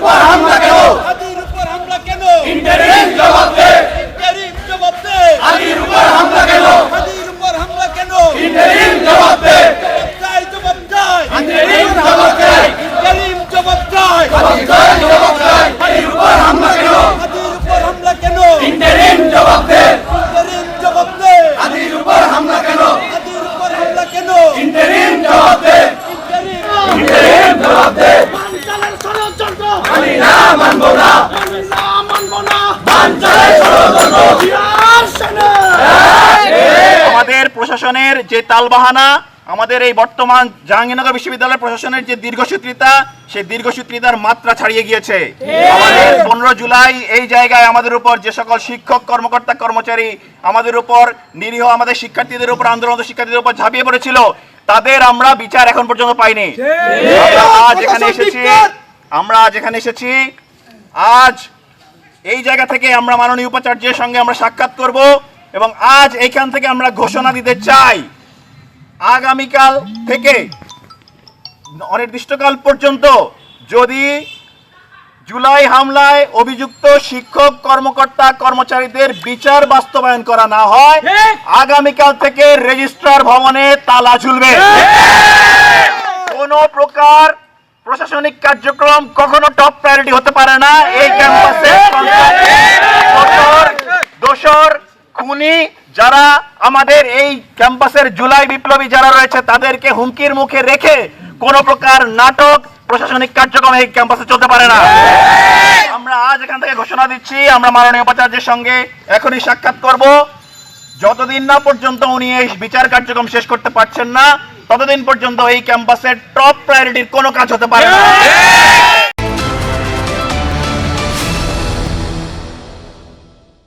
উপর হামলা কেন? হাদির উপর হামলা কেন? ইন্টারিম জবাব দে। ইন্টারিম জবাব দে। হাদির উপর হামলা কেন? হাদির উপর হামলা কেন? ইন্টারিম জবাব দে। জবাব চাই। ইন্টারিম জবাব দে। ইন্টারিম জবাব চাই। জবাব চাই। হাদির উপর হামলা কেন? হাদির উপর হামলা কেন? ইন্টারিম জবাব দে। ইন্টারিম জবাব দে। হাদির উপর হামলা কেন? হাদির উপর হামলা কেন? ইন্টারিম জবাব দে। ইন্টারিম জবাব দে। বানচালের ষড়যন্ত্র মানি না, মানবো না। মানবো না। বানচালের ষড়যন্ত্র। আমাদের প্রশাসনের যে তালবাহানা, আমাদের এই বর্তমান জাহাঙ্গীরনগর বিশ্ববিদ্যালয় প্রশাসনের যে দীর্ঘসূত্রিতা, সেই দীর্ঘসূত্রিতার মাত্রা ছাড়িয়ে গিয়েছে। আমাদের 15 জুলাই এই জায়গায় আমাদের উপর যে সকল শিক্ষক, কর্মকর্তা, কর্মচারী আমাদের উপর, নিরীহ আমাদের শিক্ষার্থীদের উপর, আন্দোলনরত শিক্ষার্থীদের উপর ঝাঁপিয়ে পড়েছিল, তাদের আমরা বিচার এখন পর্যন্ত পাইনি। আমরা আজ এখানে এসেছি, আজ এই জায়গা থেকে আমরা মাননীয় উপাচার্যের সঙ্গে আমরা সাক্ষাৎ করব এবং আজ এইখান থেকে আমরা ঘোষণা দিতে চাই, আগামীকাল থেকে অনির্দিষ্টকাল পর্যন্ত যদি জুলাই হামলায় অভিযুক্ত শিক্ষক, কর্মকর্তা, কর্মচারীদের বিচার বাস্তবায়ন করা না হয়, আগামীকাল থেকে রেজিস্ট্রার ভবনে তালা ঝুলবে। কোনো প্রকার প্রশাসনিক কার্যক্রম কখনো টপ প্রায়োরিটি হতে পারে না। এই ক্যাম্পাসে দোসর, খুনি যারা আমাদের এই ক্যাম্পাসের জুলাই বিপ্লবী যারা রয়েছে, তাদেরকে হুমকির মুখে রেখে কোনো প্রকার নাটক, প্রশাসনিক কার্যক্রম এই ক্যাম্পাসে চলতে পারে না। আমরা আজ এখান থেকে ঘোষণা দিচ্ছি, আমরা মাননীয় উপাচার্যের সঙ্গে এখনই সাক্ষাৎ করব। যতদিন না পর্যন্ত উনি এই বিচার কার্যক্রম শেষ করতে পারছেন না, ততদিন পর্যন্ত এই ক্যাম্পাসের টপ প্রায়োরিটির কোনো কাজ হতে পারে না।